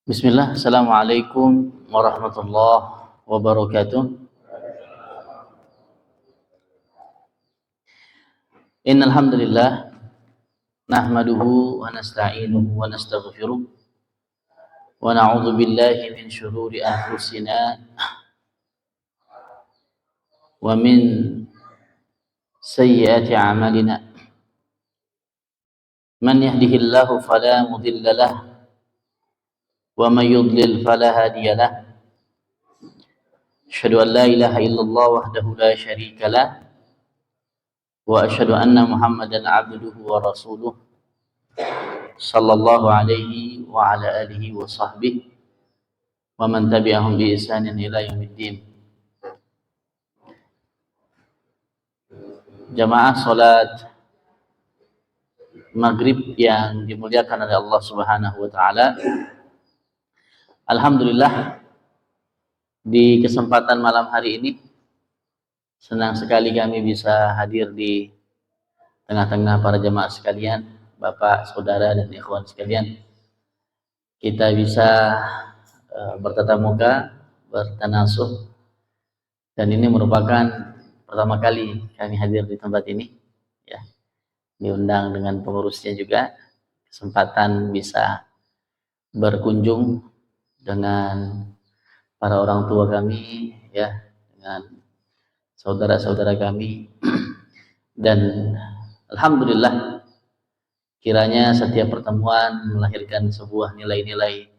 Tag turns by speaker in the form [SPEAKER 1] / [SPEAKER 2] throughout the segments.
[SPEAKER 1] Bismillah, Assalamualaikum warahmatullahi wabarakatuh. Innal hamdalillah nahmaduhu wa nasta'inuhu wa nastaghfiruh wa na'udzu billahi min shururi anfusina wa min sayyiati a'malina. Man yahdihillahu fala mudilla lahu wa man yudlil fala hadiya lahu. Asyhadu an la ilaha illallah wahdahu la syarika lahu wa asyhadu anna Muhammadan abduhu wa rasuluh sallallahu alaihi wa ala alihi wa sahbihi wa man tabi'ahum bi ihsanin ila yaumiddin. Jamaah salat maghrib yang dimuliakan oleh Allah Subhanahu wa taala. Alhamdulillah, di kesempatan malam hari ini senang sekali kami bisa hadir di tengah-tengah para jamaah sekalian, bapak, saudara, dan ikhwan sekalian. Kita bisa bertatap muka, bertanasuh, dan ini merupakan pertama kali kami hadir di tempat ini, ya. Diundang dengan pengurusnya juga, kesempatan bisa berkunjung dengan para orang tua kami, ya, dengan saudara-saudara kami. Dan alhamdulillah, kiranya setiap pertemuan melahirkan sebuah nilai-nilai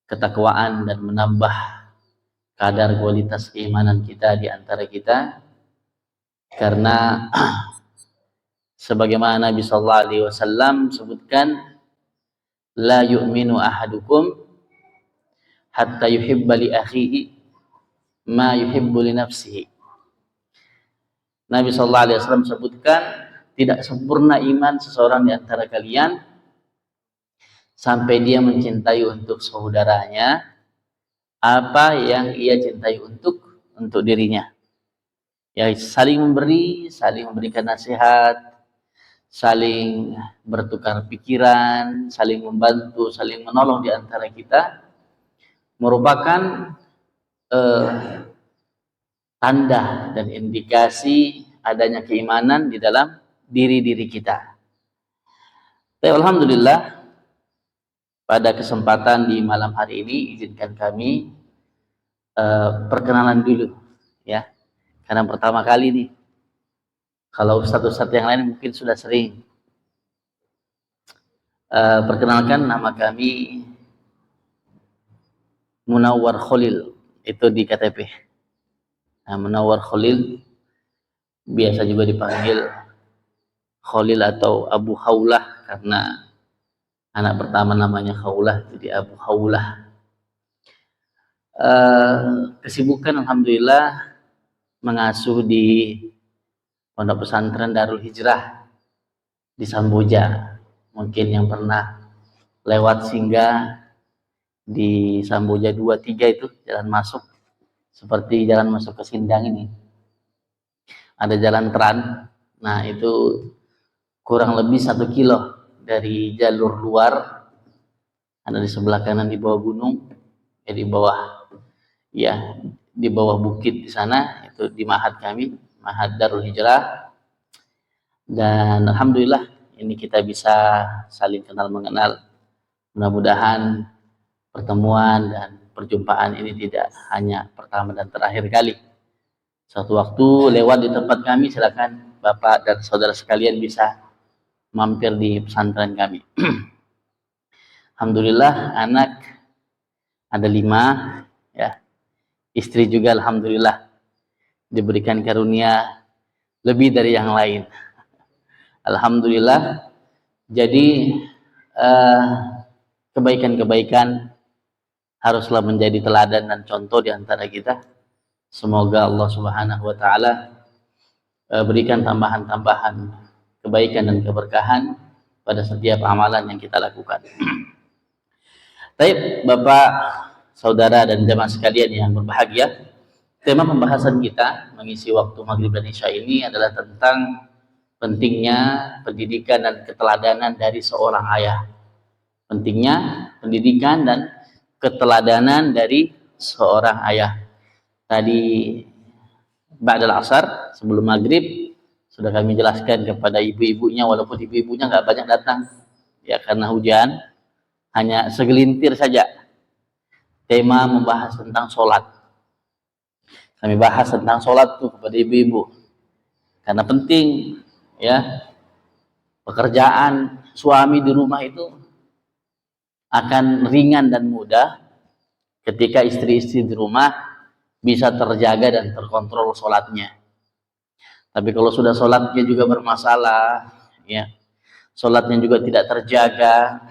[SPEAKER 1] ketakwaan dan menambah kadar kualitas keimanan kita di antara kita, karena sebagaimana Nabi sallallahu alaihi wasallam sebutkan, la yu'minu ahadukum hatta yuhibba li akhihi ma yuhibbu li nafsihi. Nabi sallallahu alaihi wasallam sebutkan, tidak sempurna iman seseorang di antara kalian sampai dia mencintai untuk saudaranya apa yang ia cintai untuk dirinya. Ya, saling memberi, saling memberikan nasihat, saling bertukar pikiran, saling membantu, saling menolong di antara kita merupakan tanda dan indikasi adanya keimanan di dalam diri-diri kita. Tapi alhamdulillah, pada kesempatan di malam hari ini izinkan kami perkenalan dulu, ya, karena pertama kali nih. Kalau ustadz-ustadz yang lain mungkin sudah sering. Perkenalkan, nama kami Munawwar Khalil, itu di KTP. Nah, Munawwar Khalil biasa juga dipanggil Khalil atau Abu Haulah karena anak pertama namanya Khaulah, jadi Abu Haulah. Kesibukan alhamdulillah mengasuh di Pondok Pesantren Darul Hijrah di Samboja. Mungkin yang pernah lewat singgah di Samboja 23 itu jalan masuk, seperti jalan masuk ke Sindang ini. Ada jalan Tran. Nah, itu kurang lebih 1 kilo dari jalur luar. Ada di sebelah kanan di bawah gunung, di bawah bukit di sana, itu di Ma'had kami, Ma'had Darul Hijrah. Dan alhamdulillah ini kita bisa saling kenal mengenal. Mudah-mudahan pertemuan dan perjumpaan ini tidak hanya pertama dan terakhir kali. Suatu waktu lewat di tempat kami, silakan bapak dan saudara sekalian bisa mampir di pesantren kami. Alhamdulillah, anak ada 5, ya. Istri juga alhamdulillah diberikan karunia lebih dari yang lain. Alhamdulillah. Jadi kebaikan-kebaikan haruslah menjadi teladan dan contoh di antara kita. Semoga Allah Subhanahu wa taala berikan tambahan-tambahan kebaikan dan keberkahan pada setiap amalan yang kita lakukan. Baik, Bapak, saudara, dan jemaah sekalian yang berbahagia, tema pembahasan kita mengisi waktu maghrib dan isya ini adalah tentang pentingnya pendidikan dan keteladanan dari seorang ayah. Pentingnya pendidikan dan keteladanan dari seorang ayah. Tadi ba'dal asar, sebelum maghrib, sudah kami jelaskan kepada ibu-ibunya, walaupun ibu-ibunya nggak banyak datang ya karena hujan, hanya segelintir saja. Tema membahas tentang sholat. Kami bahas tentang sholat tuh kepada ibu-ibu karena penting ya. Pekerjaan suami di rumah itu akan ringan dan mudah ketika istri-istri di rumah bisa terjaga dan terkontrol sholatnya. Tapi kalau sudah sholatnya juga bermasalah, ya, sholatnya juga tidak terjaga,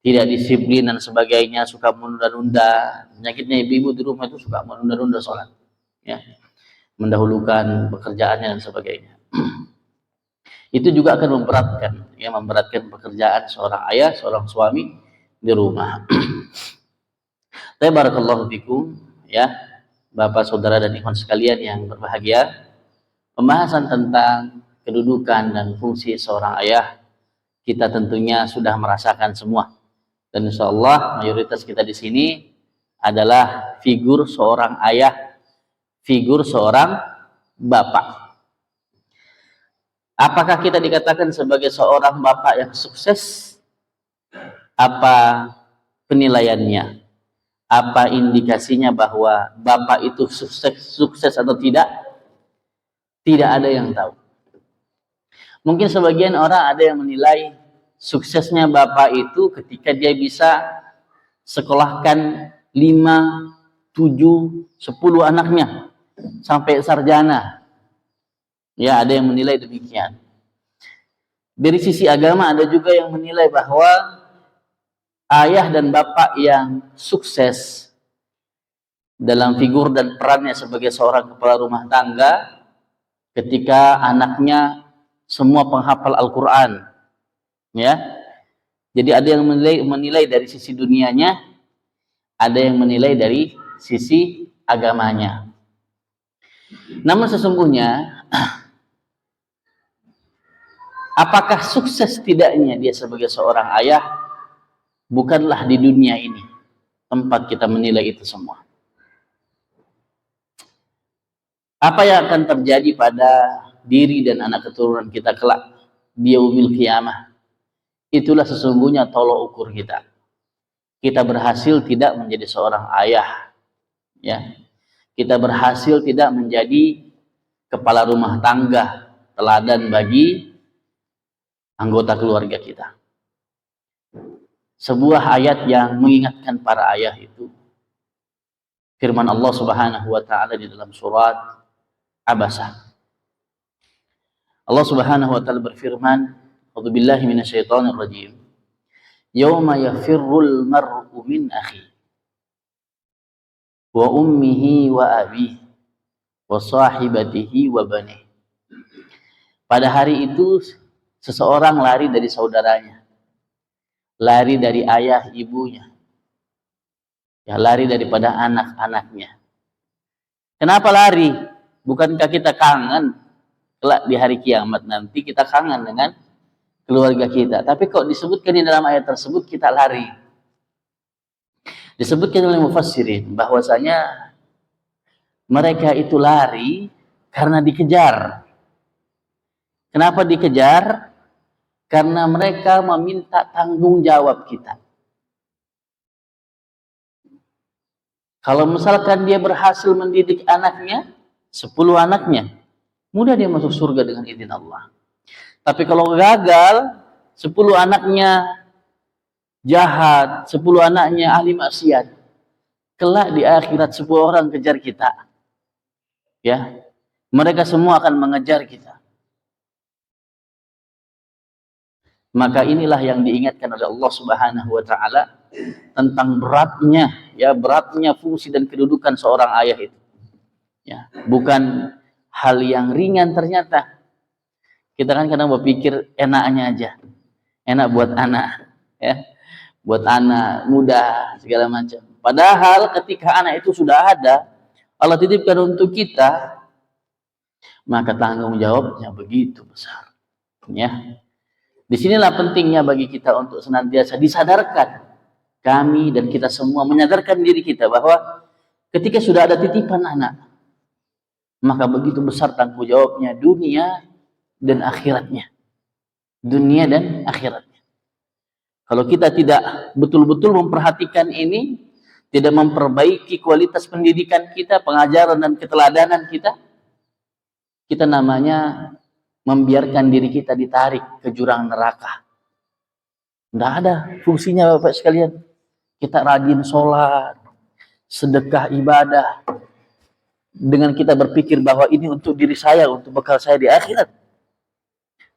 [SPEAKER 1] tidak disiplin dan sebagainya, suka menunda-nunda. Penyakitnya ibu-ibu di rumah itu suka menunda-nunda sholat, ya, mendahulukan pekerjaannya dan sebagainya. Itu juga akan memberatkan, ya, memberatkan pekerjaan seorang ayah, seorang suami di rumah. Tapi barakallahu fikum, ya, Bapak, Saudara, dan ikhwan sekalian yang berbahagia, pembahasan tentang kedudukan dan fungsi seorang ayah kita tentunya sudah merasakan semua. Dan insya Allah mayoritas kita di sini adalah figur seorang ayah, figur seorang bapak. Apakah kita dikatakan sebagai seorang bapak yang sukses? Apa penilaiannya? Apa indikasinya bahwa bapak itu sukses atau tidak? Tidak ada yang tahu. Mungkin sebagian orang ada yang menilai suksesnya bapak itu ketika dia bisa sekolahkan 5, 7, 10 anaknya sampai sarjana. Ya, ada yang menilai demikian. Dari sisi agama ada juga yang menilai bahwa ayah dan bapak yang sukses dalam figur dan perannya sebagai seorang kepala rumah tangga ketika anaknya semua penghafal Al-Quran, ya. Jadi ada yang menilai dari sisi dunianya, ada yang menilai dari sisi agamanya. Namun sesungguhnya apakah sukses tidaknya dia sebagai seorang ayah bukanlah di dunia ini tempat kita menilai itu semua. Apa yang akan terjadi pada diri dan anak keturunan kita kelak di yaumil qiyamah, itulah sesungguhnya tolok ukur kita. Kita berhasil tidak menjadi seorang ayah, ya. Kita berhasil tidak menjadi kepala rumah tangga teladan bagi anggota keluarga kita. Sebuah ayat yang mengingatkan para ayah itu firman Allah Subhanahu wa taala di dalam surat Abasa. Allah Subhanahu wa taala berfirman, "A'udzubillahi minasyaitonir rajim. Yauma yafirrul mar'u min akhi wa ummihi wa abihi wa sahibatihi wa banihi." Pada hari itu seseorang lari dari saudaranya, lari dari ayah ibunya, ya, lari daripada anak-anaknya. Kenapa lari? Bukankah kita kangen kelak di hari kiamat nanti kita kangen dengan keluarga kita? Tapi kok disebutkan di dalam ayat tersebut kita lari? Disebutkan oleh mufassirin bahwasanya mereka itu lari karena dikejar. Kenapa dikejar? Karena mereka meminta tanggung jawab kita. Kalau misalkan dia berhasil mendidik anaknya, 10 anaknya, mudah dia masuk surga dengan izin Allah. Tapi kalau gagal, 10 anaknya jahat, 10 anaknya ahli maksiat, kelak di akhirat 10 orang kejar kita, ya, mereka semua akan mengejar kita. Maka inilah yang diingatkan oleh Allah Subhanahu wa taala tentang beratnya, ya, beratnya fungsi dan kedudukan seorang ayah itu. Ya, bukan hal yang ringan ternyata. Kita kan kadang berpikir enaknya aja. Enak buat anak, ya. Buat anak muda segala macam. Padahal ketika anak itu sudah ada, Allah titipkan untuk kita, maka tanggung jawabnya begitu besar. Ya. Disinilah pentingnya bagi kita untuk senantiasa disadarkan kami dan kita semua menyadarkan diri kita bahwa ketika sudah ada titipan anak, maka begitu besar tanggung jawabnya dunia dan akhiratnya. Dunia dan akhiratnya. Kalau kita tidak betul-betul memperhatikan ini, tidak memperbaiki kualitas pendidikan kita, pengajaran dan keteladanan kita, kita namanya membiarkan diri kita ditarik ke jurang neraka. Tidak ada fungsinya Bapak sekalian. Kita rajin sholat, sedekah, ibadah, dengan kita berpikir bahwa ini untuk diri saya, untuk bekal saya di akhirat.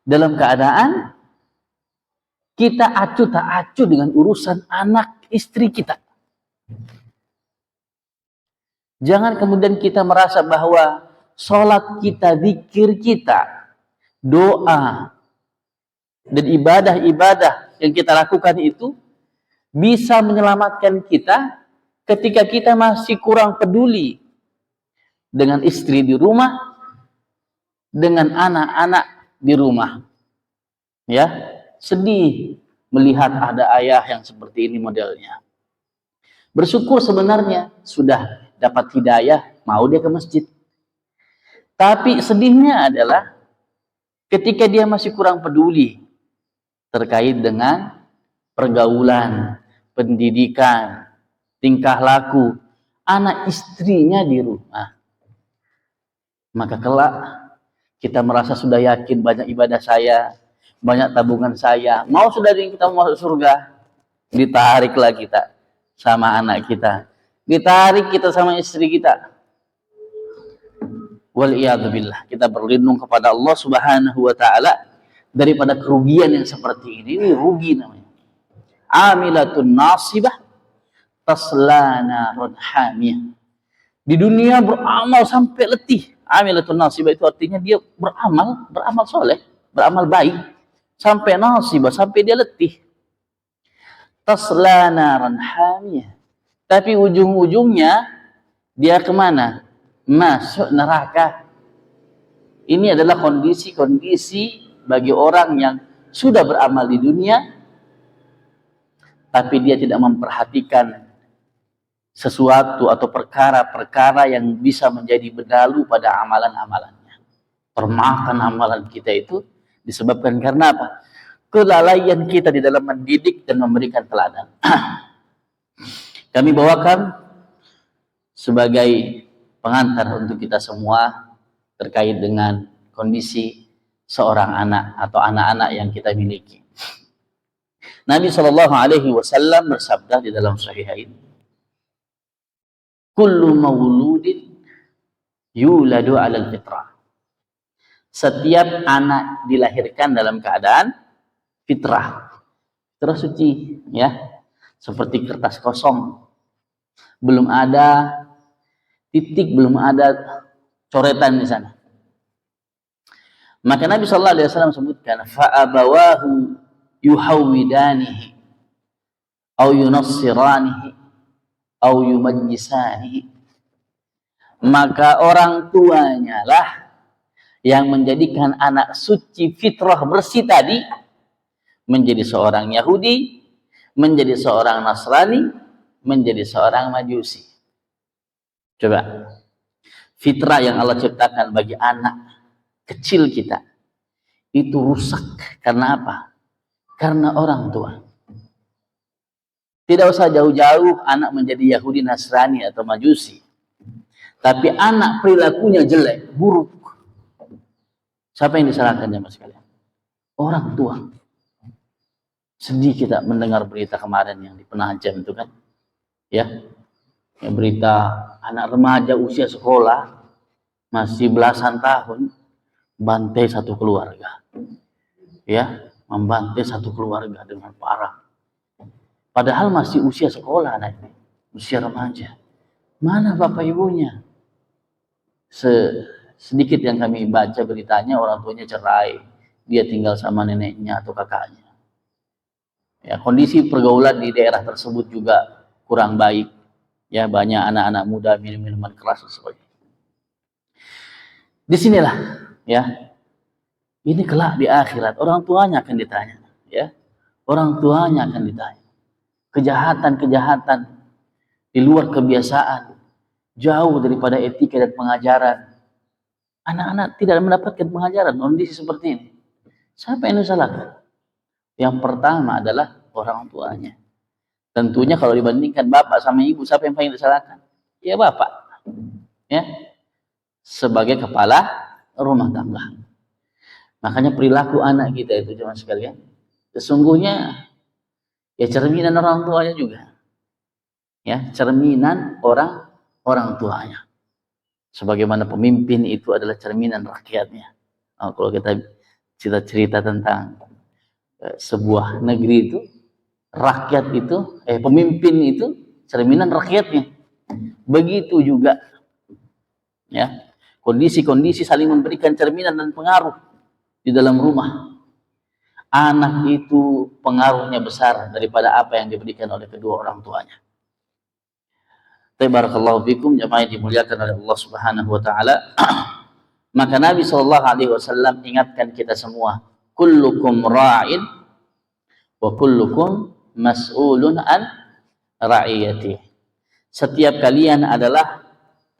[SPEAKER 1] Dalam keadaan kita acuh tak acuh dengan urusan anak istri kita. Jangan kemudian kita merasa bahwa sholat kita, zikir kita, doa, dan ibadah-ibadah yang kita lakukan itu bisa menyelamatkan kita ketika kita masih kurang peduli dengan istri di rumah, dengan anak-anak di rumah. Ya, sedih melihat ada ayah yang seperti ini modelnya. Bersyukur sebenarnya sudah dapat hidayah, mau dia ke masjid. Tapi sedihnya adalah ketika dia masih kurang peduli terkait dengan pergaulan, pendidikan, tingkah laku anak istrinya di rumah. Maka kelak kita merasa sudah yakin banyak ibadah saya, banyak tabungan saya, mau sudah kita masuk surga, ditariklah kita sama anak kita, ditarik kita sama istri kita. Waliyadzubillah, kita berlindung kepada Allah Subhanahu wa ta'ala daripada kerugian yang seperti ini. Ini rugi namanya. Amilatun nasibah tasla narun hamiyah. Di dunia beramal sampai letih. Amilatun nasibah itu artinya dia beramal soleh, beramal baik sampai nasibah, sampai dia letih. Tasla narun hamiyah. Tapi ujung-ujungnya dia kemana? Masuk neraka. Ini adalah kondisi-kondisi bagi orang yang sudah beramal di dunia, tapi dia tidak memperhatikan sesuatu atau perkara-perkara yang bisa menjadi bedalu pada amalan-amalannya. Termakan amalan kita itu disebabkan karena apa? Kelalaian kita di dalam mendidik dan memberikan teladan. Kami bawakan sebagai pengantar untuk kita semua terkait dengan kondisi seorang anak atau anak-anak yang kita miliki. Nabi Shallallahu Alaihi Wasallam bersabda di dalam Sahihain, "Kullu mauludin yuladu 'alal fitrah." Setiap anak dilahirkan dalam keadaan fitrah, fitrah suci, ya, seperti kertas kosong, belum ada titik, belum ada coretan di sana. Maka Nabi Shallallahu Alaihi Wasallam sebutkan, fa'abawahu yuhawidanihi, au yunassiranihi, au yumajjisanihi. Maka orang tuanya lah yang menjadikan anak suci fitrah bersih tadi menjadi seorang Yahudi, menjadi seorang Nasrani, menjadi seorang Majusi. Coba, fitrah yang Allah ciptakan bagi anak kecil kita itu rusak karena apa? Karena orang tua. Tidak usah jauh-jauh anak menjadi Yahudi, Nasrani atau Majusi, tapi anak perilakunya jelek, buruk, siapa yang disalahkan ya mas sekalian? Orang tua. Sedih kita mendengar berita kemarin yang di Penajam itu kan, ya, berita anak remaja usia sekolah masih belasan tahun bantai satu keluarga, ya, membantai satu keluarga dengan parah. Padahal masih usia sekolah anak ini, usia remaja. Mana bapak ibunya? Sedikit yang kami baca beritanya, orang tuanya cerai, dia tinggal sama neneknya atau kakaknya. Ya, kondisi pergaulan di daerah tersebut juga kurang baik. Ya, banyak anak-anak muda minum minuman keras dan sebagainya. Disinilah, ya, ini kelak di akhirat orang tuanya akan ditanya, ya, orang tuanya akan ditanya. kejahatan-kejahatan di luar kebiasaan, jauh daripada etika dan pengajaran. Anak-anak tidak mendapatkan pengajaran kondisi seperti ini. Siapa yang disalahkan? Yang pertama adalah orang tuanya. Tentunya kalau dibandingkan bapak sama ibu, siapa yang paling disalahkan? Ya bapak. Ya. Sebagai kepala rumah tangga. Makanya perilaku anak kita itu jemaah sekalian, sesungguhnya ya cerminan orang tuanya juga. Ya, cerminan orang tuanya. Sebagaimana pemimpin itu adalah cerminan rakyatnya. Kalau kita cerita tentang sebuah negeri itu, rakyat itu, pemimpin itu cerminan rakyatnya. Begitu juga, ya, kondisi-kondisi saling memberikan cerminan dan pengaruh di dalam rumah. Anak itu pengaruhnya besar daripada apa yang diberikan oleh kedua orang tuanya. Barakallahu fikum, jemaah yang dimuliakan oleh Allah Subhanahu wa taala. Maka Nabi sallallahu alaihi wasallam ingatkan kita semua, kullukum ra'in wa kullukum mas'ulun an ra'iyati. Setiap kalian adalah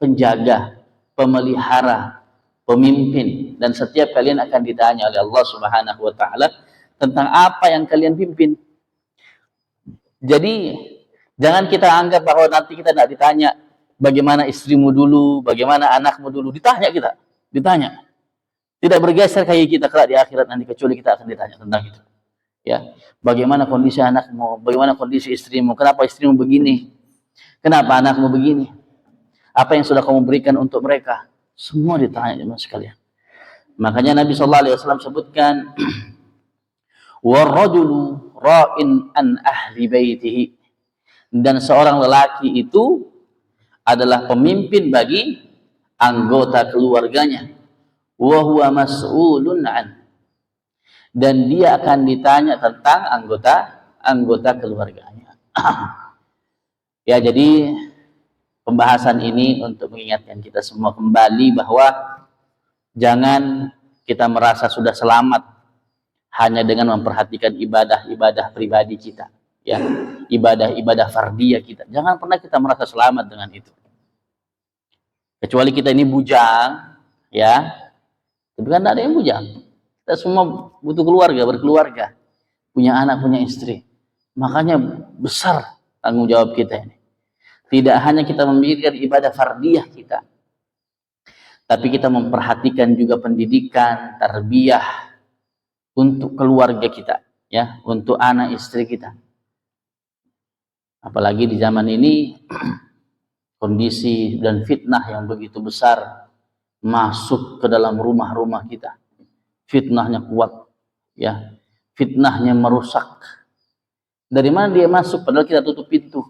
[SPEAKER 1] penjaga, pemelihara, pemimpin, dan setiap kalian akan ditanya oleh Allah Subhanahu wa taala tentang apa yang kalian pimpin. Jadi jangan kita anggap bahwa nanti kita tidak ditanya bagaimana istrimu dulu, bagaimana anakmu dulu. Ditanya. Tidak bergeser kayak kita kelak di akhirat nanti, kecuali kita akan ditanya tentang itu. Ya, bagaimana kondisi anakmu, bagaimana kondisi istrimu, kenapa istrimu begini, kenapa anakmu begini, apa yang sudah kamu berikan untuk mereka, semua ditanya jemaah sekalian. Makanya Nabi SAW sebutkan, warrajulu ra'in an ahli baitihi, dan seorang lelaki itu adalah pemimpin bagi anggota keluarganya, wa huwa mas'ulun an, dan dia akan ditanya tentang anggota keluarganya. Ya, jadi pembahasan ini untuk mengingatkan kita semua kembali bahwa jangan kita merasa sudah selamat hanya dengan memperhatikan ibadah-ibadah pribadi kita, ya, ibadah-ibadah fardiyah kita. Jangan pernah kita merasa selamat dengan itu. Kecuali kita ini bujang, ya. Tapi kan tidak ada yang bujang. Kita semua butuh keluarga, berkeluarga, punya anak, punya istri. Makanya besar tanggung jawab kita ini. Tidak hanya kita memikirkan ibadah fardiyah kita, tapi kita memperhatikan juga pendidikan, tarbiyah untuk keluarga kita, ya, untuk anak istri kita. Apalagi di zaman ini kondisi dan fitnah yang begitu besar masuk ke dalam rumah-rumah kita. Fitnahnya kuat, ya. Fitnahnya merusak. Dari mana dia masuk padahal kita tutup pintu?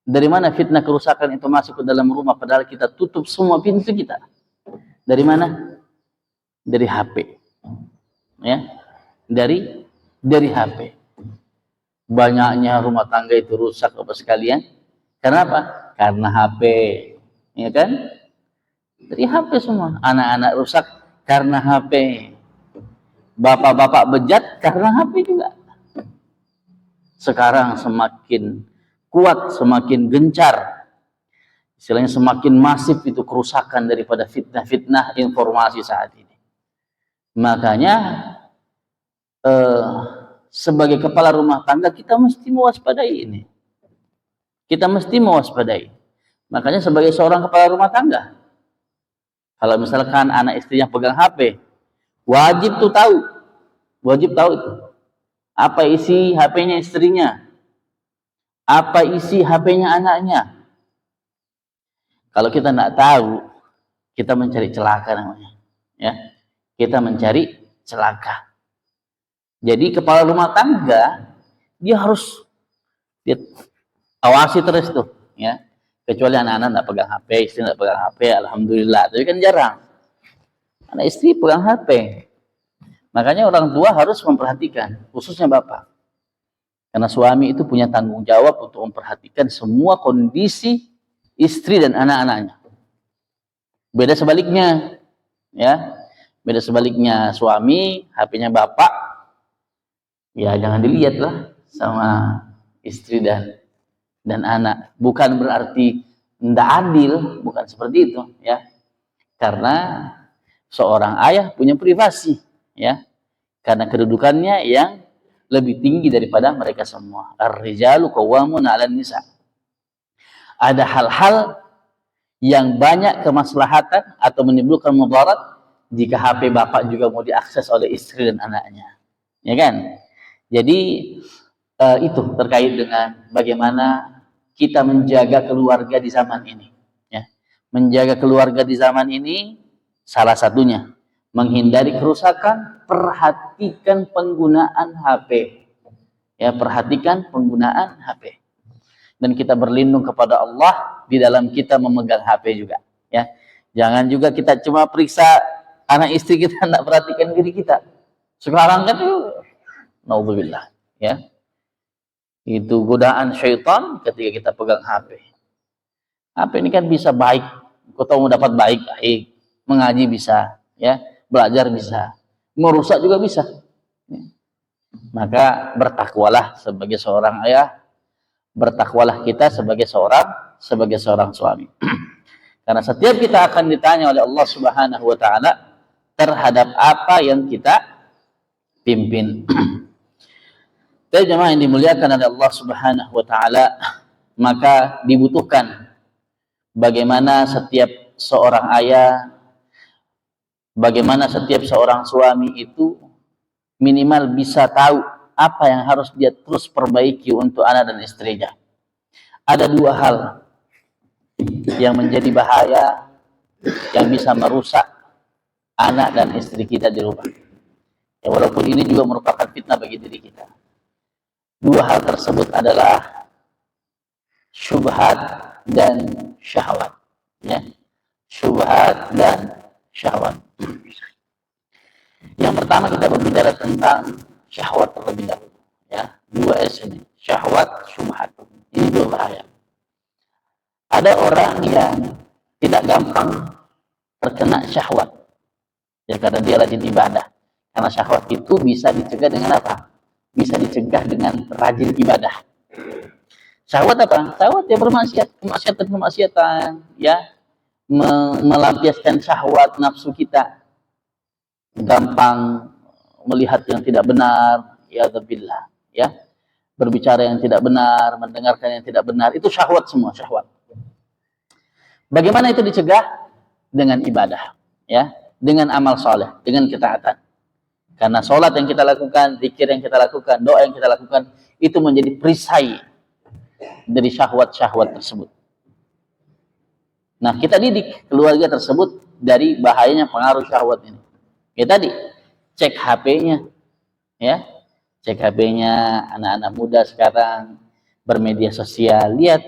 [SPEAKER 1] Dari mana fitnah kerusakan itu masuk ke dalam rumah padahal kita tutup semua pintu kita? Dari mana? Dari HP. Ya. Dari HP. Banyaknya rumah tangga itu rusak Bapak sekalian. Kenapa? Karena HP. Ya kan? Dari HP semua. Anak-anak rusak karena HP. Bapak-bapak bejat karena HP juga. Sekarang semakin kuat, semakin gencar, istilahnya semakin masif itu kerusakan daripada fitnah-fitnah informasi saat ini. Makanya sebagai kepala rumah tangga kita mesti mewaspadai ini. Kita mesti mewaspadai. Makanya sebagai seorang kepala rumah tangga, kalau misalkan anak istrinya pegang HP, wajib tahu itu. Apa isi HP-nya istrinya? Apa isi HP-nya anaknya? Kalau kita tidak tahu, kita mencari celaka namanya. Ya, kita mencari celaka. Jadi kepala rumah tangga dia harus awasi terus tuh, ya. Kecuali anak-anak tidak pegang HP, istri tidak pegang HP, alhamdulillah. Tapi kan jarang. Anak istri pegang HP. Makanya orang tua harus memperhatikan, khususnya bapak. Karena suami itu punya tanggung jawab untuk memperhatikan semua kondisi istri dan anak-anaknya. Beda sebaliknya, ya. Beda sebaliknya, suami HP-nya bapak, ya jangan dilihat lah sama istri dan anak. Bukan berarti tidak adil, bukan seperti itu, ya. Karena seorang ayah punya privasi, ya. Karena kedudukannya yang lebih tinggi daripada mereka semua. Ar-rijalu qawwamuna 'alan nisa. Ada hal-hal yang banyak kemaslahatan atau menimbulkan mudarat jika HP bapak juga mau diakses oleh istri dan anaknya, ya kan? Jadi itu terkait dengan bagaimana kita menjaga keluarga di zaman ini, ya. Menjaga keluarga di zaman ini salah satunya menghindari kerusakan, perhatikan penggunaan HP, ya, perhatikan penggunaan HP, dan kita berlindung kepada Allah di dalam kita memegang HP juga, ya. Jangan juga kita cuma periksa anak istri kita, tidak perhatikan diri kita. Sekarang kan naudzubillah, ya, itu godaan syaitan ketika kita pegang HP. HP ini kan bisa baik, kita mau dapat baik, mengaji bisa, ya, belajar bisa, merusak juga bisa. Maka bertakwalah sebagai seorang ayah, bertakwalah kita sebagai seorang suami. Karena setiap kita akan ditanya oleh Allah Subhanahu wa taala terhadap apa yang kita pimpin. Tapi jemaah yang dimuliakan oleh Allah Subhanahu wa taala, maka dibutuhkan bagaimana setiap seorang ayah, bagaimana setiap seorang suami itu minimal bisa tahu apa yang harus dia terus perbaiki untuk anak dan istrinya. Ada dua hal yang menjadi bahaya, yang bisa merusak anak dan istri kita di rumah, ya, walaupun ini juga merupakan fitnah bagi diri kita. Dua hal tersebut adalah syubhat dan syahwat, ya. Syubhat dan syahwat. Yang pertama kita berbicara tentang syahwat terlebih dahulu, ya. Dua S ini, syahwat, syubhat. Ini dua bahaya. Ada orang yang tidak gampang terkena syahwat, ya, karena dia rajin ibadah. Karena syahwat itu bisa dicegah dengan apa? Bisa dicegah dengan rajin ibadah. Syahwat apa? Syahwat ya bermaksiat, kemaksiatan, ya, melampiaskan syahwat nafsu kita. Gampang melihat yang tidak benar, ya billah, ya. Berbicara yang tidak benar, mendengarkan yang tidak benar, itu syahwat semua, syahwat. Bagaimana itu dicegah? Dengan ibadah, ya, dengan amal soleh, dengan ketaatan. Karena sholat yang kita lakukan, zikir yang kita lakukan, doa yang kita lakukan, itu menjadi perisai dari syahwat-syahwat tersebut. Nah, kita didik keluarga tersebut dari bahayanya pengaruh syahwat ini. Ya tadi, cek HP-nya, ya, cek HP-nya anak-anak muda sekarang bermedia sosial. Lihat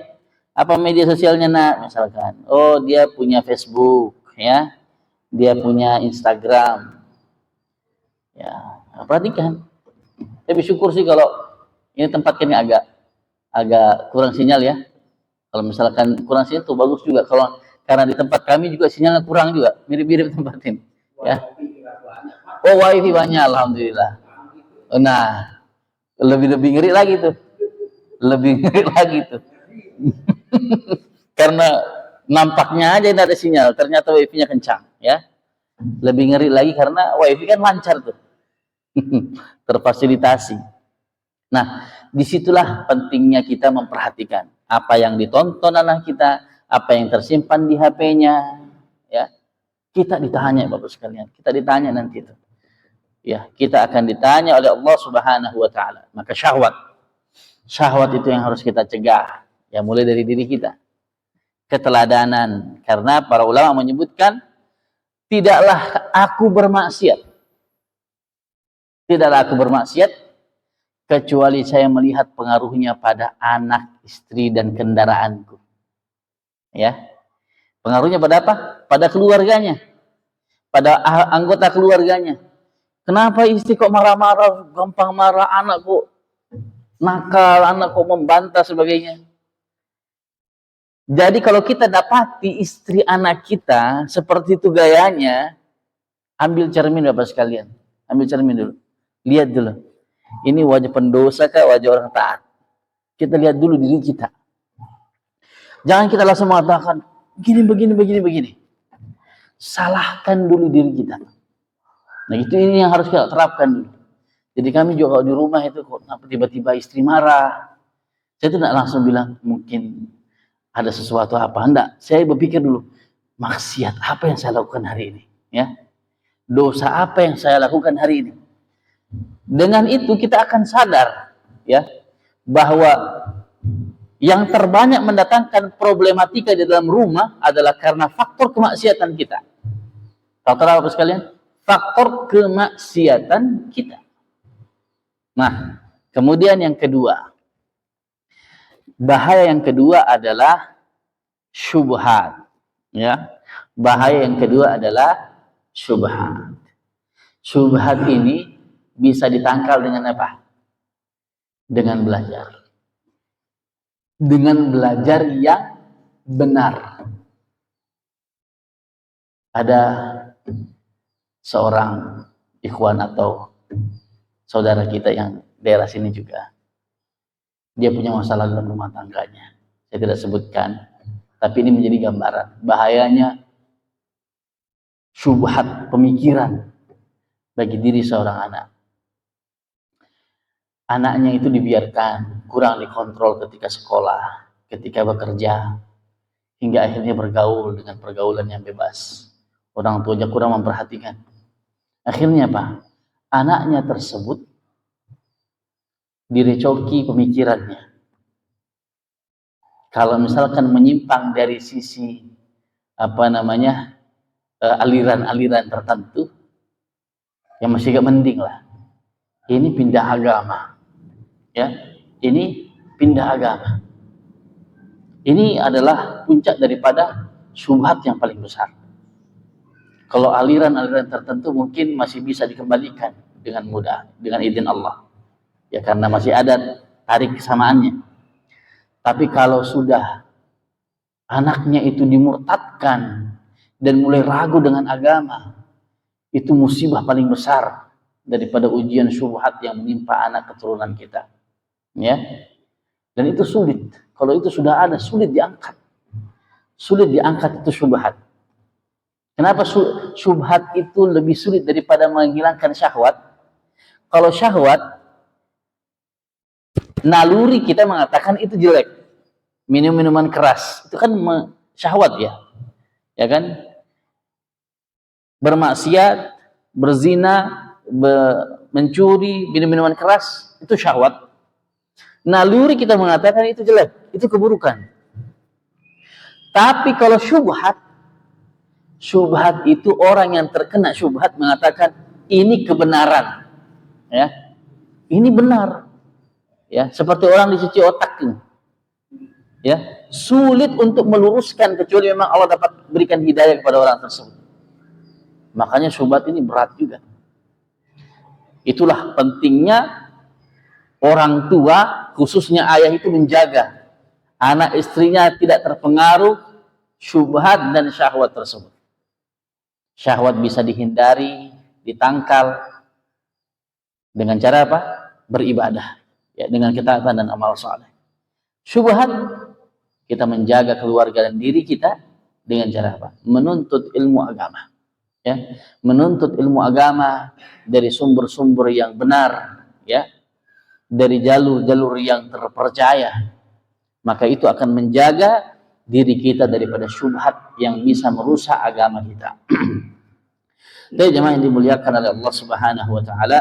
[SPEAKER 1] apa media sosialnya, nak, misalkan. Oh, dia punya Facebook, ya, dia punya Instagram. Ya, perhatikan. Tapi syukur sih kalau ini tempat kami agak kurang sinyal, ya. Kalau misalkan kurang sinyal tuh bagus juga. Kalau karena di tempat kami juga sinyalnya kurang juga, mirip-mirip tempat ini, ya. Oh, wifi banyak, alhamdulillah. Nah, lebih ngeri lagi tuh, lebih ngeri lagi tuh. Karena nampaknya aja tidak ada sinyal, ternyata wifi-nya kencang, ya. Lebih ngeri lagi karena wifi kan lancar tuh. Terfasilitasi. Nah, disitulah pentingnya kita memperhatikan apa yang ditonton anak kita, apa yang tersimpan di HP-nya, ya. Kita ditanya, Bapak sekalian, kita ditanya nanti itu, ya, kita akan ditanya oleh Allah Subhanahu wa taala. Maka syahwat itu yang harus kita cegah, ya, mulai dari diri kita. Keteladanan, karena para ulama menyebutkan tidaklah aku bermaksiat kecuali saya melihat pengaruhnya pada anak, istri, dan kendaraanku, ya. Pengaruhnya pada apa? Pada keluarganya, pada anggota keluarganya. Kenapa istri kok marah-marah, gampang marah, anak kok nakal, anak kok membantah, sebagainya. Jadi kalau kita dapati istri anak kita seperti itu gayanya, ambil cermin, Bapak sekalian. Ambil cermin dulu. Lihat dulu. Ini wajah pendosa kah, wajah orang taat? Kita lihat dulu diri kita. Jangan kita langsung mengatakan begini. Salahkan dulu diri kita. Nah, ini yang harus kita terapkan dulu. Jadi kami juga di rumah itu kok tiba-tiba istri marah, saya tidak langsung bilang mungkin ada sesuatu apa, enggak. Saya berpikir dulu, maksiat apa yang saya lakukan hari ini, ya. Dosa apa yang saya lakukan hari ini. Dengan itu kita akan sadar, ya, bahwa yang terbanyak mendatangkan problematika di dalam rumah adalah karena faktor kemaksiatan kita. Faktor apa sekalian? Faktor kemaksiatan kita. Nah, kemudian yang kedua, bahaya yang kedua adalah syubhat, ya. Bahaya yang kedua adalah syubhat. Syubhat ini bisa ditangkal dengan apa? Dengan belajar. Dengan belajar yang benar. Ada seorang ikhwan atau saudara kita yang daerah sini juga. Dia punya masalah dalam rumah tangganya. Saya tidak sebutkan, tapi ini menjadi gambaran bahayanya syubhat pemikiran bagi diri seorang anak. Anaknya itu dibiarkan, kurang dikontrol ketika sekolah, ketika bekerja, hingga akhirnya bergaul dengan pergaulan yang bebas. Orang tuanya kurang memperhatikan. Akhirnya apa? Anaknya tersebut direcoki pemikirannya. Kalau misalkan menyimpang dari sisi aliran-aliran tertentu, yang masih gak mending lah. Ini pindah agama, ya. Ini pindah agama. Ini adalah puncak daripada syubhat yang paling besar. Kalau aliran-aliran tertentu mungkin masih bisa dikembalikan dengan mudah, dengan izin Allah. Ya karena masih ada tarik kesamaannya. Tapi kalau sudah anaknya itu dimurtadkan dan mulai ragu dengan agama, itu musibah paling besar daripada ujian syubhat yang menimpa anak keturunan kita. Ya. Dan itu sulit. Kalau itu sudah ada, sulit diangkat. Sulit diangkat itu syubhat. Kenapa syubhat itu lebih sulit daripada menghilangkan syahwat? Kalau syahwat, naluri kita mengatakan itu jelek. Minum minuman keras itu kan syahwat, ya. Ya kan? Bermaksiat, berzina, mencuri, minum minuman keras itu syahwat. Naluri kita mengatakan itu jelek, itu keburukan. Tapi kalau syubhat itu orang yang terkena syubhat mengatakan ini kebenaran, ya. Ini benar. Ya, seperti orang dicuci otak ini. Ya, sulit untuk meluruskan kecuali memang Allah dapat berikan hidayah kepada orang tersebut. Makanya syubhat ini berat juga. Itulah pentingnya orang tua, khususnya ayah itu menjaga anak istrinya tidak terpengaruh syubhat dan syahwat tersebut. Syahwat bisa dihindari, ditangkal dengan cara apa? Beribadah, ya, dengan ketaatan dan amal saleh. Syubhat kita menjaga keluarga dan diri kita dengan cara apa? Menuntut ilmu agama. Ya, menuntut ilmu agama dari sumber-sumber yang benar, ya, dari jalur-jalur yang terpercaya, maka itu akan menjaga diri kita daripada syubhat yang bisa merusak agama kita. Jadi jemaah yang dimuliakan oleh Allah Subhanahu wa taala,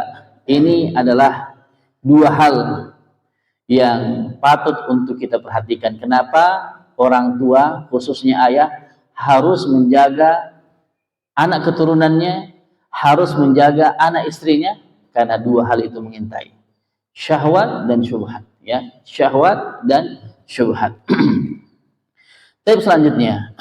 [SPEAKER 1] ini adalah dua hal yang patut untuk kita perhatikan. Kenapa orang tua, khususnya ayah, harus menjaga anak keturunannya, harus menjaga anak istrinya, karena dua hal itu mengintai. Syahwat dan syubhat, ya. Syahwat dan syubhat. Tapi selanjutnya,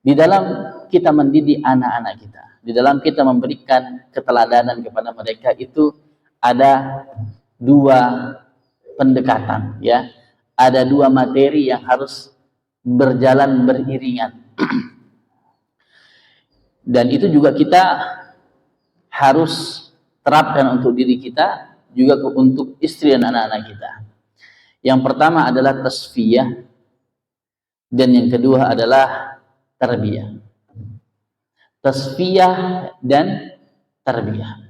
[SPEAKER 1] di dalam kita mendidik anak-anak kita, di dalam kita memberikan keteladanan kepada mereka, itu ada dua pendekatan, ya. Ada dua materi yang harus berjalan beriringan. Dan itu juga kita harus terapkan untuk diri kita, juga untuk istri dan anak-anak kita. Yang pertama adalah tasfiyah, dan yang kedua adalah tarbiyah. Tasfiyah dan tarbiyah.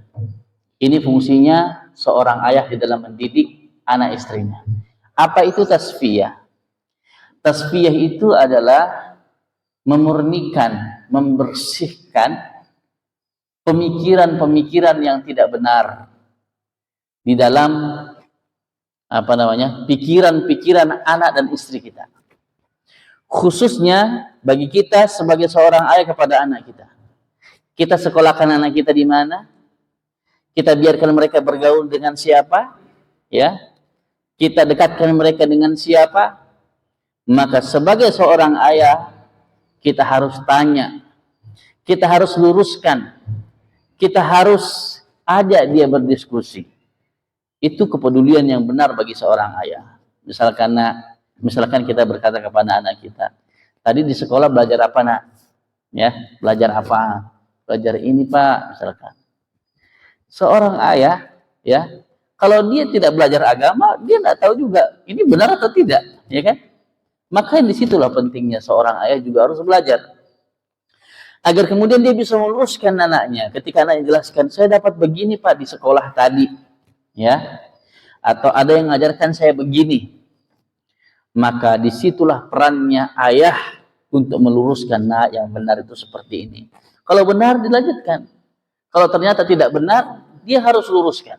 [SPEAKER 1] Ini fungsinya seorang ayah di dalam mendidik anak istrinya. Apa itu tasfiyah? Tasfiyah itu adalah memurnikan, membersihkan pemikiran-pemikiran yang tidak benar di dalam pikiran-pikiran anak dan istri kita. Khususnya bagi kita sebagai seorang ayah kepada anak kita. Kita sekolahkan anak kita di mana? Kita biarkan mereka bergaul dengan siapa? Ya. Kita dekatkan mereka dengan siapa? Maka sebagai seorang ayah, kita harus tanya, kita harus luruskan, kita harus ajak dia berdiskusi. Itu kepedulian yang benar bagi seorang ayah. Misalkan kita berkata kepada anak kita, tadi di sekolah belajar apa, nak? Ya, belajar apa? Belajar ini, Pak, misalkan. Seorang ayah, ya, kalau dia tidak belajar agama, dia nggak tahu juga ini benar atau tidak, ya kan? Maka disitulah pentingnya seorang ayah juga harus belajar, agar kemudian dia bisa meluruskan anaknya. Ketika anaknya jelaskan, saya dapat begini, Pak, di sekolah tadi, ya, atau ada yang mengajarkan saya begini, maka disitulah perannya ayah untuk meluruskan, nah yang benar itu seperti ini. Kalau benar dilanjutkan, kalau ternyata tidak benar, dia harus luruskan.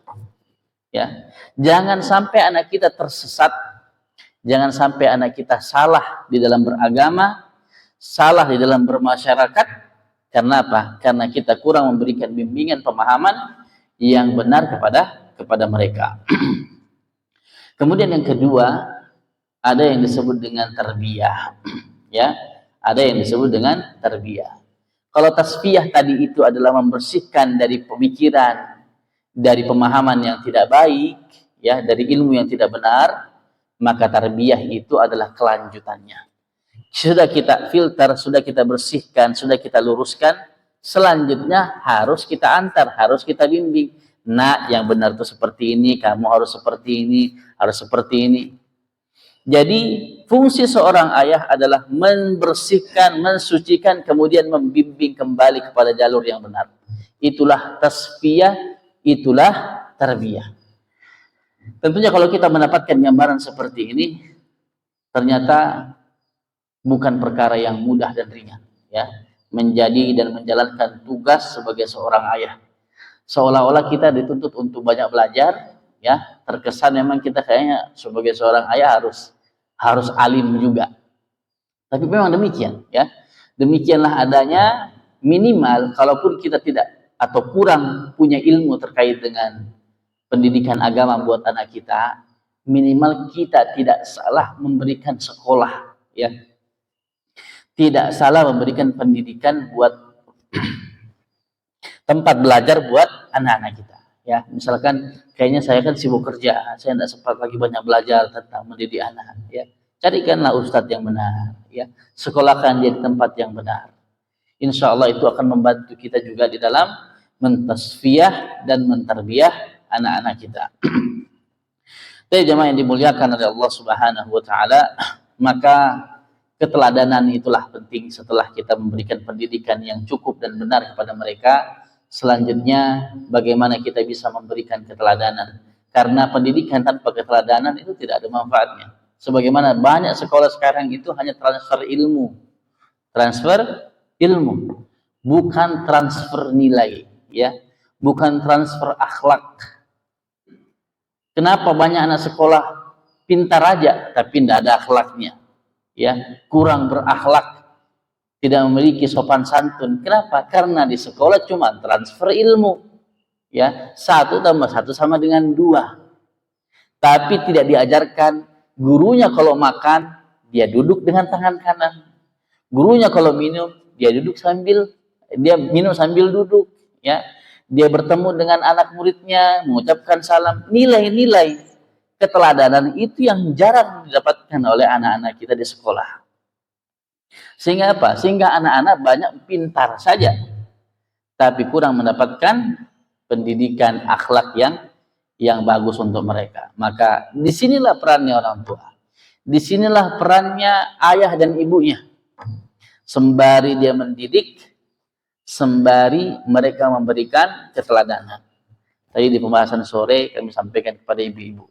[SPEAKER 1] Ya, jangan sampai anak kita tersesat, jangan sampai anak kita salah di dalam beragama, salah di dalam bermasyarakat. Karena apa? Karena kita kurang memberikan bimbingan pemahaman yang benar kepada mereka. Kemudian yang kedua, ada yang disebut dengan tarbiyah. Ya, ada yang disebut dengan tarbiyah. Kalau tasfiyah tadi itu adalah membersihkan dari pemikiran, dari pemahaman yang tidak baik, ya, dari ilmu yang tidak benar, maka tarbiyah itu adalah kelanjutannya. Sudah kita filter, sudah kita bersihkan, sudah kita luruskan, selanjutnya harus kita antar, harus kita bimbing. Nah, yang benar itu seperti ini, kamu harus seperti ini, harus seperti ini. Jadi fungsi seorang ayah adalah membersihkan, mensucikan, kemudian membimbing kembali kepada jalur yang benar. Itulah tasfiyah, itulah tarbiyah. Tentunya kalau kita mendapatkan gambaran seperti ini, ternyata bukan perkara yang mudah dan ringan, ya, menjadi dan menjalankan tugas sebagai seorang ayah. Seolah-olah kita dituntut untuk banyak belajar, ya, terkesan memang kita kayaknya sebagai seorang ayah harus alim juga. Tapi memang demikian, ya. Demikianlah adanya, minimal kalaupun kita tidak atau kurang punya ilmu terkait dengan pendidikan agama buat anak kita, minimal kita tidak salah memberikan sekolah, ya. Tidak salah memberikan pendidikan buat tempat belajar buat anak-anak kita. Ya, misalkan kayaknya saya kan sibuk kerja, saya tidak sempat lagi banyak belajar tentang mendidik anak. Ya, carikanlah ustadz yang benar. Ya, sekolahkan dia di tempat yang benar. Insya Allah itu akan membantu kita juga di dalam mentasfiyah dan mentarbiyah anak-anak kita. Jadi jemaah yang dimuliakan oleh Allah Subhanahu Wa Taala, maka keteladanan itulah penting setelah kita memberikan pendidikan yang cukup dan benar kepada mereka. Selanjutnya, bagaimana kita bisa memberikan keteladanan? Karena pendidikan tanpa keteladanan itu tidak ada manfaatnya. Sebagaimana banyak sekolah sekarang itu hanya transfer ilmu, bukan transfer nilai, ya, bukan transfer akhlak. Kenapa banyak anak sekolah pintar aja tapi tidak ada akhlaknya, ya, kurang berakhlak, tidak memiliki sopan santun. Kenapa? Karena di sekolah cuma transfer ilmu, ya, 1 tambah 1 sama dengan 2, tapi tidak diajarkan. Gurunya kalau makan dia duduk dengan tangan kanan, gurunya kalau minum dia minum sambil duduk, ya, dia bertemu dengan anak muridnya mengucapkan salam. Nilai-nilai keteladanan itu yang jarang didapatkan oleh anak-anak kita di sekolah. Sehingga apa? Sehingga anak-anak banyak pintar saja, tapi kurang mendapatkan pendidikan akhlak yang bagus untuk mereka. Maka disinilah perannya orang tua. Disinilah perannya ayah dan ibunya. Sembari dia mendidik, sembari mereka memberikan keteladanan. Tadi di pembahasan sore kami sampaikan kepada ibu-ibu,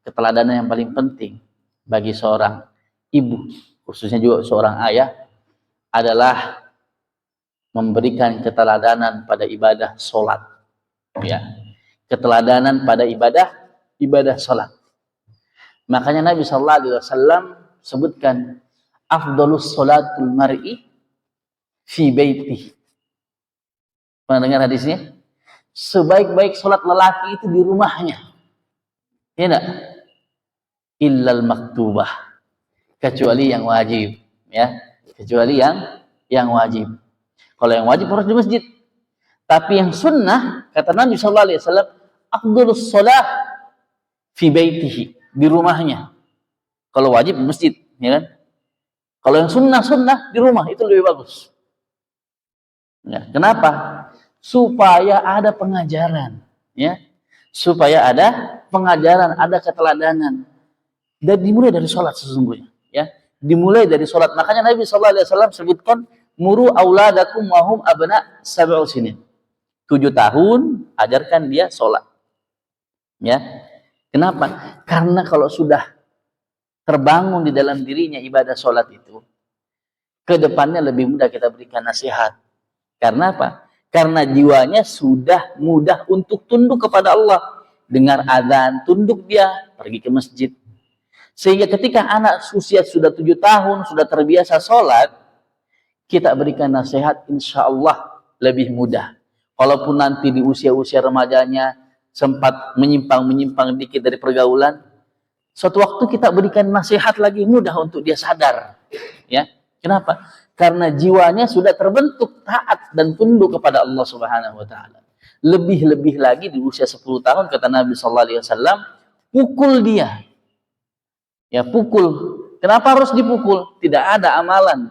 [SPEAKER 1] keteladanan yang paling penting bagi seorang ibu, khususnya juga seorang ayah, adalah memberikan keteladanan pada ibadah sholat. Ya, keteladanan pada ibadah sholat. Makanya Nabi Sallallahu Alaihi Wasallam sebutkan afdolus sholatul mar'i fi baiti. Pernah dengar hadisnya? Sebaik-baik sholat lelaki itu di rumahnya. Ya enggak? Illal maktubah. Kecuali yang wajib, ya. Kecuali yang wajib. Kalau yang wajib harus di masjid. Tapi yang sunnah, kata Nabi Sallallahu Alaihi Wasallam, afdolus sholat fi baitihi, di rumahnya. Kalau wajib di masjid, ya kan? Kalau yang sunnah di rumah itu lebih bagus. Ya, kenapa? Supaya ada pengajaran, ya. Supaya ada pengajaran, ada keteladanan. Dan dimulai dari sholat sesungguhnya, ya. Dimulai dari sholat. Makanya Nabi Sallallahu Alaihi Wasallam sebutkan, muru auladakum wahum abna sab'u sinin. 7 tahun ajarkan dia sholat, ya. Kenapa? Karena kalau sudah terbangun di dalam dirinya ibadah sholat itu, ke depannya lebih mudah kita berikan nasihat. Karena apa? Karena jiwanya sudah mudah untuk tunduk kepada Allah. Dengar azan, tunduk dia, pergi ke masjid. Sehingga ketika anak usia sudah 7 tahun, sudah terbiasa sholat, kita berikan nasihat, insya Allah lebih mudah. Walaupun nanti di usia-usia remajanya sempat menyimpang dikit dari pergaulan, suatu waktu kita berikan nasihat lagi, mudah untuk dia sadar. Ya, kenapa? Karena jiwanya sudah terbentuk taat dan tunduk kepada Allah Subhanahu wa taala. Lebih-lebih lagi di usia 10 tahun, kata Nabi sallallahu alaihi wasallam, pukul dia. Ya, pukul. Kenapa harus dipukul? Tidak ada amalan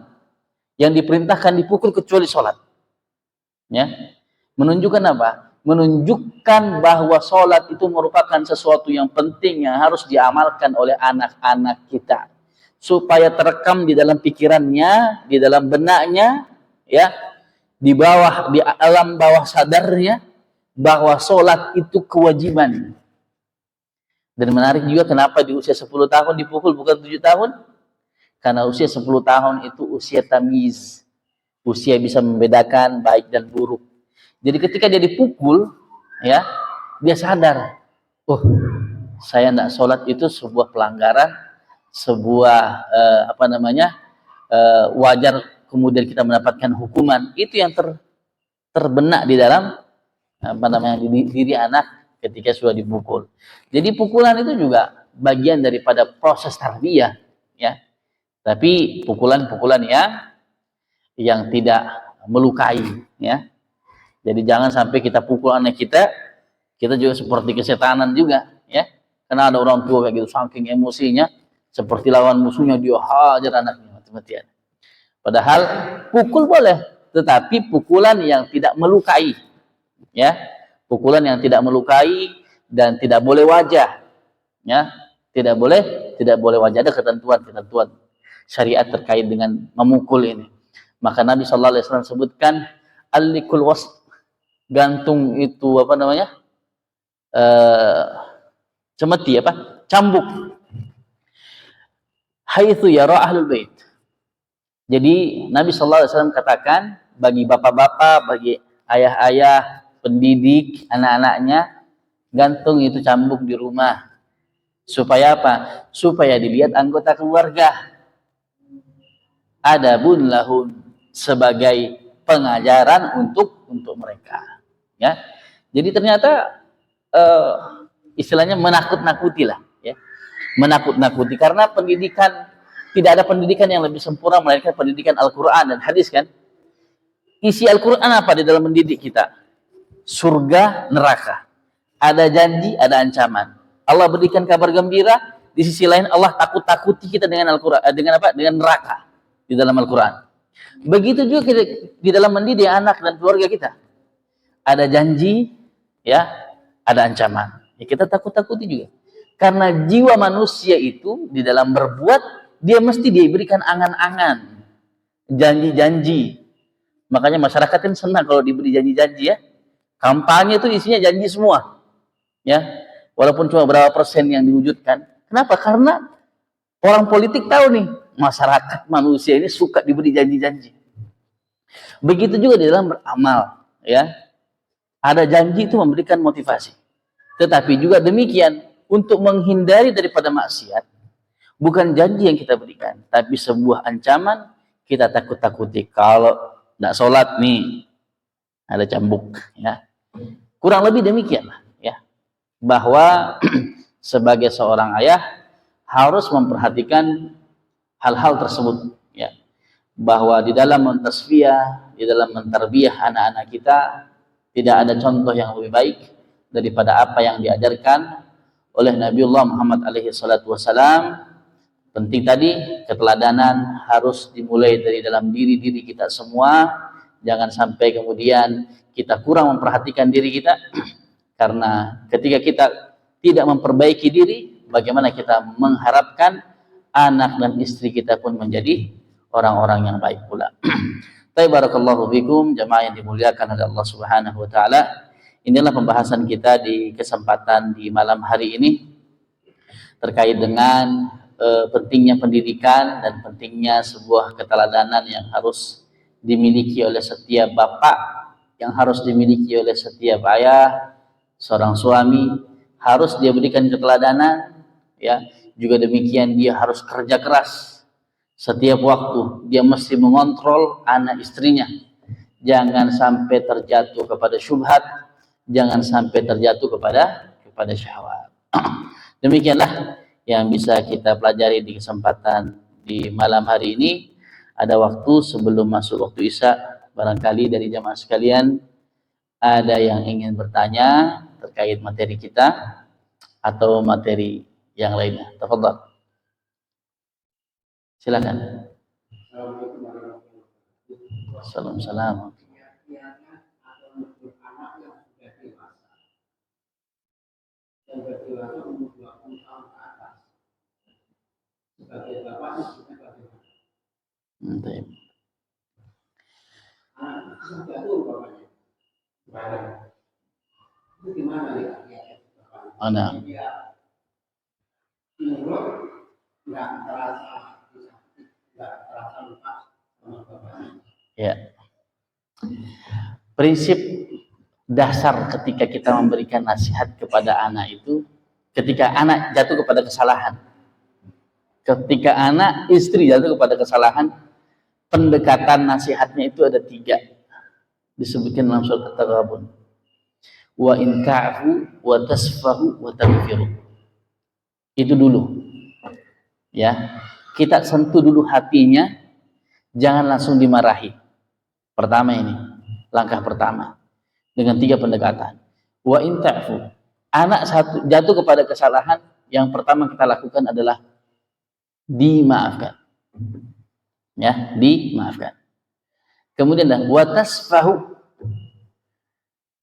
[SPEAKER 1] yang diperintahkan dipukul kecuali sholat. Ya. Menunjukkan apa? Menunjukkan bahwa sholat itu merupakan sesuatu yang penting yang harus diamalkan oleh anak-anak kita, supaya terekam di dalam pikirannya, di dalam benaknya, ya, di alam bawah sadarnya, bahwa sholat itu kewajiban. Dan menarik juga kenapa di usia 10 tahun dipukul bukan 7 tahun? Karena usia 10 tahun itu usia tamiz, usia bisa membedakan baik dan buruk. Jadi ketika dia dipukul, ya, dia sadar, oh, saya tidak sholat itu sebuah pelanggaran, sebuah wajar kemudian kita mendapatkan hukuman. Itu yang terbenak di dalam diri anak ketika sudah dipukul. Jadi pukulan itu juga bagian daripada proses tarbiyah, ya. Tapi pukulan-pukulan yang tidak melukai, ya. Jadi jangan sampai kita pukul anak kita juga seperti kesetanan juga, ya. Karena ada orang tua kayak gitu, saking emosinya, seperti lawan musuhnya dia hajar anaknya mati-matian. Padahal pukul boleh, tetapi pukulan yang tidak melukai, ya. Pukulan yang tidak melukai dan tidak boleh wajah, ya. Tidak boleh wajah. Ada ketentuan syariat terkait dengan memukul ini. Maka Nabi sallallahu alaihi wasallam sebutkan al-likul was, gantung itu cemeti cambuk, haitsu yara ahlul bait. Jadi Nabi sallallahu alaihi wasallam katakan bagi bapak-bapak, bagi ayah-ayah pendidik anak-anaknya, gantung itu cambuk di rumah. Supaya apa? Supaya dilihat anggota keluarga. Adabun lahum, sebagai pengajaran untuk mereka, ya. Jadi ternyata istilahnya menakut-nakuti lah, ya. Menakut-nakuti karena pendidikan, tidak ada pendidikan yang lebih sempurna melainkan pendidikan Al-Qur'an dan hadis, kan. Isi Al-Qur'an apa di dalam mendidik kita? Surga, neraka. Ada janji, ada ancaman. Allah berikan kabar gembira, di sisi lain Allah takut-takuti kita dengan Al-Qur'an, dengan neraka di dalam Al-Qur'an. Begitu juga kita, di dalam mendidik anak dan keluarga kita. Ada janji, ya, ada ancaman, Ya kita takut-takuti juga. Karena jiwa manusia itu di dalam berbuat, dia mesti diberikan angan-angan, janji-janji. Makanya masyarakat kan senang kalau diberi janji-janji ya. Kampanye itu isinya janji semua. Ya. Walaupun cuma berapa persen yang diwujudkan. Kenapa? Karena orang politik tahu nih, masyarakat manusia ini suka diberi janji-janji. Begitu juga di dalam beramal, ya. Ada janji itu memberikan motivasi. Tetapi juga demikian, untuk menghindari daripada maksiat, bukan janji yang kita berikan, tapi sebuah ancaman. Kita takut-takuti kalau tidak sholat nih ada cambuk, ya. Kurang lebih demikianlah, ya. Bahwa sebagai seorang ayah harus memperhatikan hal-hal tersebut, ya. Bahwa di dalam mentasfiyah, di dalam mentarbiyah anak-anak kita, tidak ada contoh yang lebih baik daripada apa yang diajarkan oleh Nabiullah Muhammad alaihi salatu wassalam. Penting tadi, keteladanan harus dimulai dari dalam diri-diri kita semua. Jangan sampai kemudian kita kurang memperhatikan diri kita. Karena ketika kita tidak memperbaiki diri, bagaimana kita mengharapkan anak dan istri kita pun menjadi orang-orang yang baik pula. Barakallahu fikum, jamaah yang dimuliakan oleh Allah Subhanahu wa taala. Inilah pembahasan kita di kesempatan di malam hari ini terkait dengan pentingnya pendidikan dan pentingnya sebuah keteladanan yang harus dimiliki oleh setiap bapak, yang harus dimiliki oleh setiap ayah. Seorang suami harus dia berikan keteladanan, ya. Juga demikian dia harus kerja keras. Setiap waktu dia mesti mengontrol anak istrinya. Jangan sampai terjatuh kepada syubhat, jangan sampai terjatuh kepada syahwat. Demikianlah yang bisa kita pelajari di kesempatan di malam hari ini. Ada waktu sebelum masuk waktu Isya, barangkali dari jamaah sekalian ada yang ingin bertanya terkait materi kita atau materi yang lainnya. Tafadhal. Silakan. Assalamualaikum. Mana? Ya. Prinsip dasar ketika kita memberikan nasihat kepada anak itu, ketika anak jatuh kepada kesalahan, ketika anak istri jatuh kepada kesalahan, pendekatan nasihatnya itu ada 3, disebutkan dalam surat At-Taghabun. Wa in ta'fu wa tasfahu wa taghfiru. Itu dulu, ya. Kita sentuh dulu hatinya, jangan langsung dimarahi. Pertama ini, langkah pertama dengan 3 pendekatan. Wa in ta'fu, anak satu jatuh kepada kesalahan, yang pertama kita lakukan adalah dimaafkan, ya, dimaafkan. Kemudian wa tasfahu.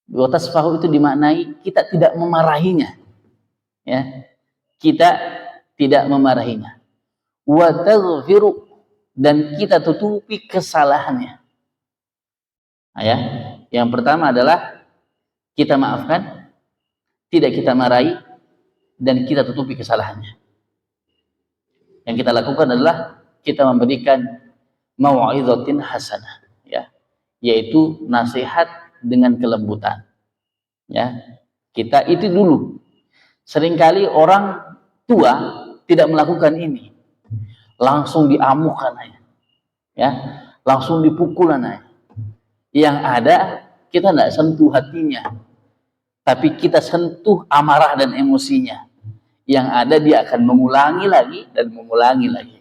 [SPEAKER 1] Wa tasfahu itu dimaknai kita tidak memarahinya, ya, kita tidak memarahinya. Wa taghfiru, dan kita tutupi kesalahannya. Nah, ya, yang pertama adalah kita maafkan, tidak kita marahi, dan kita tutupi kesalahannya. Yang kita lakukan adalah kita memberikan mau'izatin hasanah, ya, yaitu nasihat dengan kelembutan, ya. Kita itu dulu. Seringkali orang tua tidak melakukan ini, langsung diamukan aja, ya, langsung dipukul aja. Yang ada kita tidak sentuh hatinya, tapi kita sentuh amarah dan emosinya. Yang ada dia akan mengulangi lagi dan mengulangi lagi.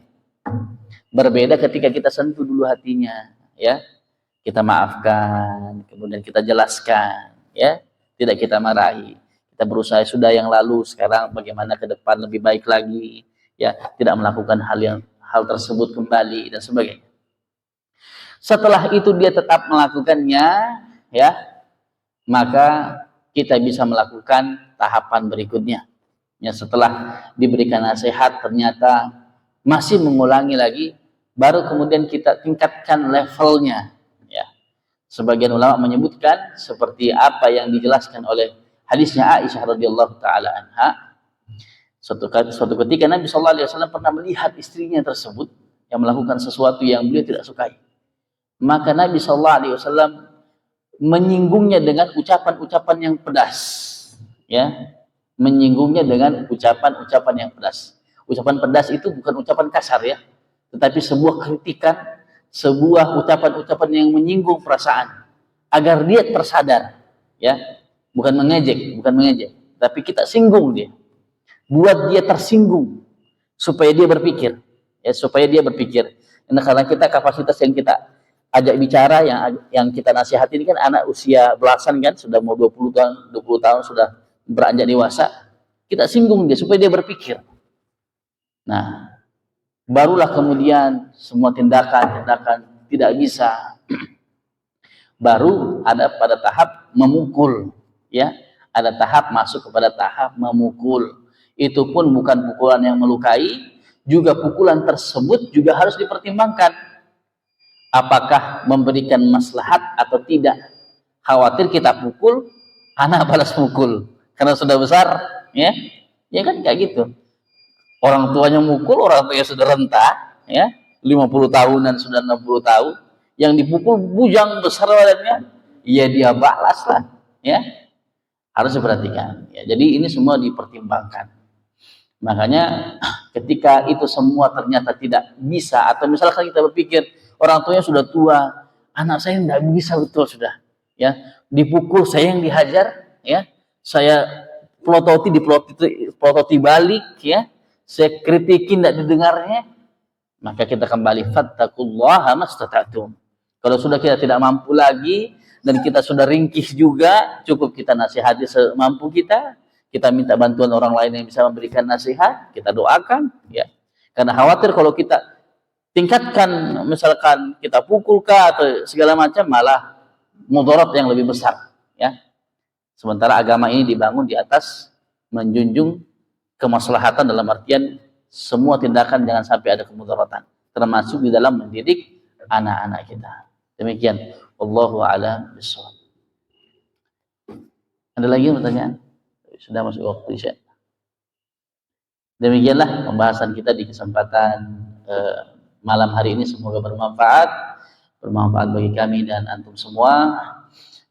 [SPEAKER 1] Berbeda ketika kita sentuh dulu hatinya, ya, kita maafkan, kemudian kita jelaskan, ya, tidak kita marahi. Kita berusaha sudah yang lalu, sekarang bagaimana ke depan lebih baik lagi, ya, tidak melakukan hal tersebut kembali dan sebagainya. Setelah itu dia tetap melakukannya, ya, maka kita bisa melakukan tahapan berikutnya. Ya, setelah diberikan nasihat ternyata masih mengulangi lagi, baru kemudian kita tingkatkan levelnya. Ya. Sebagian ulama menyebutkan seperti apa yang dijelaskan oleh hadisnya Aisyah radhiyallahu taala anha. Suatu ketika Nabi sallallahu alaihi wasallam pernah melihat istrinya tersebut yang melakukan sesuatu yang beliau tidak sukai. Maka Nabi sallallahu alaihi wasallam menyinggungnya dengan ucapan-ucapan yang pedas. Ya, menyinggungnya dengan ucapan-ucapan yang pedas. Ucapan pedas itu bukan ucapan kasar ya, tetapi sebuah kritikan, sebuah ucapan-ucapan yang menyinggung perasaan agar dia tersadar, ya. Bukan mengejek, tapi kita singgung dia. Buat dia tersinggung supaya dia berpikir, ya, supaya dia berpikir. Nah, karena kita kapasitas yang kita ajak bicara, yang kita nasihati ini kan anak usia belasan kan, sudah mau 20 tahun sudah beranjak dewasa, kita singgung dia supaya dia berpikir. Nah, barulah kemudian semua tindakan-tindakan tidak bisa. Baru ada pada tahap memukul, ya. Ada tahap masuk kepada tahap memukul. Itu pun bukan pukulan yang melukai, juga pukulan tersebut juga harus dipertimbangkan. Apakah memberikan maslahat atau tidak? Khawatir kita pukul, anak balas pukul. Karena sudah besar, ya kan kayak gitu. Orang tuanya mukul, orang tuanya sudah renta, ya 50 tahunan, sudah 60 tahun, yang dipukul bujang besar badannya, ya dia balas lah, ya harus diperhatikan. Ya, jadi ini semua dipertimbangkan. Makanya ketika itu semua ternyata tidak bisa, atau misalkan kita berpikir orang tuanya sudah tua, anak saya tidak bisa betul sudah, ya dipukul, saya yang dihajar, ya saya pelototi balik, ya saya kritikin tidak didengarnya, maka kita kembali fattaqullaha mastata'tum. Kalau sudah kita tidak mampu lagi dan kita sudah ringkih juga, cukup kita nasihati semampu kita minta bantuan orang lain yang bisa memberikan nasihat, kita doakan, ya. Karena khawatir kalau kita tingkatkan, misalkan kita pukul kah atau segala macam, malah mudarat yang lebih besar, ya. Sementara agama ini dibangun di atas menjunjung kemaslahatan, dalam artian semua tindakan jangan sampai ada kemudaratan, termasuk di dalam mendidik anak-anak kita. Demikian, wallahu a'lam bishawab. Ada lagi pertanyaan? Sudah masuk waktu Isya. Demikianlah pembahasan kita di kesempatan malam hari ini, semoga bermanfaat bagi kami dan antum semua.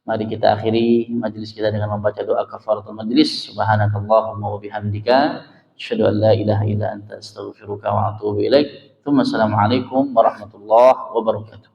[SPEAKER 1] Mari kita akhiri majelis kita dengan membaca doa kafaratul majelis. Subhanakallahumma wa bihamdika asyhadu an la ilaha illa anta astaghfiruka wa atubu ilaik. Assalamualaikum warahmatullahi wabarakatuh.